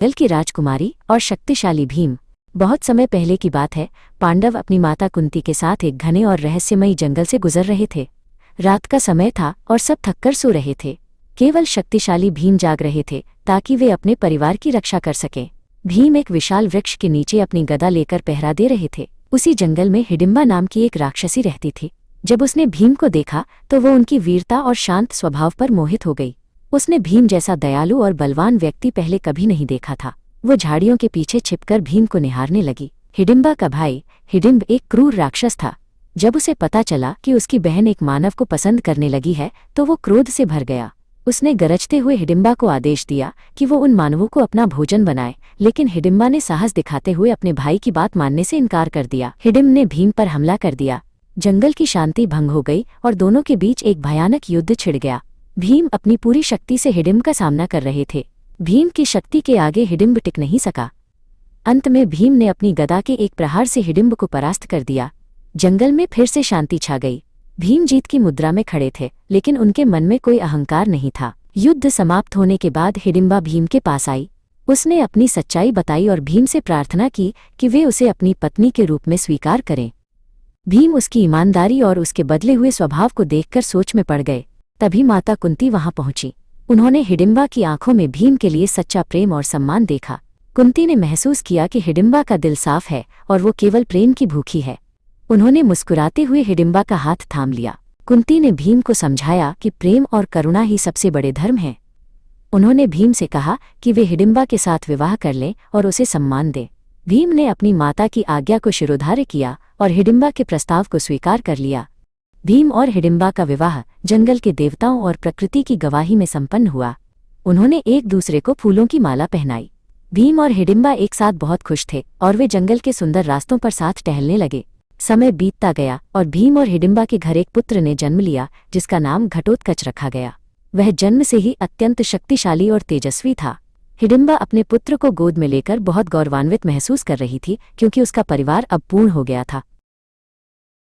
जंगल की राजकुमारी और शक्तिशाली भीम। बहुत समय पहले की बात है। पांडव अपनी माता कुंती के साथ एक घने और रहस्यमयी जंगल से गुजर रहे थे। रात का समय था और सब थककर सो रहे थे। केवल शक्तिशाली भीम जाग रहे थे ताकि वे अपने परिवार की रक्षा कर सकें। भीम एक विशाल वृक्ष के नीचे अपनी गदा लेकर पहरा दे रहे थे। उसी जंगल में हिडिंबा नाम की एक राक्षसी रहती थी। जब उसने भीम को देखा तो वो उनकी वीरता और शांत स्वभाव पर मोहित हो गई। उसने भीम जैसा दयालु और बलवान व्यक्ति पहले कभी नहीं देखा था। वो झाड़ियों के पीछे छिपकर भीम को निहारने लगी। हिडिंबा का भाई हिडिंब एक क्रूर राक्षस था। जब उसे पता चला कि उसकी बहन एक मानव को पसंद करने लगी है तो वो क्रोध से भर गया। उसने गरजते हुए हिडिंबा को आदेश दिया कि वो उन मानवों को अपना भोजन बनाए, लेकिन हिडिंबा ने साहस दिखाते हुए अपने भाई की बात मानने से इनकार कर दिया। हिडिंब ने भीम पर हमला कर दिया। जंगल की शांति भंग हो गई और दोनों के बीच एक भयानक युद्ध छिड़ गया। भीम अपनी पूरी शक्ति से हिडिंब का सामना कर रहे थे। भीम की शक्ति के आगे हिडिंब टिक नहीं सका। अंत में भीम ने अपनी गदा के एक प्रहार से हिडिंब को परास्त कर दिया। जंगल में फिर से शांति छा गई। भीम जीत की मुद्रा में खड़े थे, लेकिन उनके मन में कोई अहंकार नहीं था। युद्ध समाप्त होने के बाद हिडिंबा भीम के पास आई। उसने अपनी सच्चाई बताई और भीम से प्रार्थना की कि वे उसे अपनी पत्नी के रूप में स्वीकार करें। भीम उसकी ईमानदारी और उसके बदले हुए स्वभाव को देखकर सोच में पड़ गए। तभी माता कुंती वहां पहुंची। उन्होंने हिडिंबा की आंखों में भीम के लिए सच्चा प्रेम और सम्मान देखा। कुंती ने महसूस किया कि हिडिंबा का दिल साफ है और वो केवल प्रेम की भूखी है। उन्होंने मुस्कुराते हुए हिडिंबा का हाथ थाम लिया। कुंती ने भीम को समझाया कि प्रेम और करुणा ही सबसे बड़े धर्म हैं। उन्होंने भीम से कहा कि वे हिडिंबा के साथ विवाह कर लें और उसे सम्मान दें। भीम ने अपनी माता की आज्ञा को शिरोधार्य किया और हिडिंबा के प्रस्ताव को स्वीकार कर लिया। भीम और हिडिंबा का विवाह जंगल के देवताओं और प्रकृति की गवाही में संपन्न हुआ। उन्होंने एक दूसरे को फूलों की माला पहनाई। भीम और हिडिंबा एक साथ बहुत खुश थे और वे जंगल के सुंदर रास्तों पर साथ टहलने लगे। समय बीतता गया और भीम और हिडिंबा के घर एक पुत्र ने जन्म लिया जिसका नाम घटोत्कच रखा गया। वह जन्म से ही अत्यंत शक्तिशाली और तेजस्वी था। हिडिंबा अपने पुत्र को गोद में लेकर बहुत गौरवान्वित महसूस कर रही थी क्योंकि उसका परिवार अब पूर्ण हो गया था।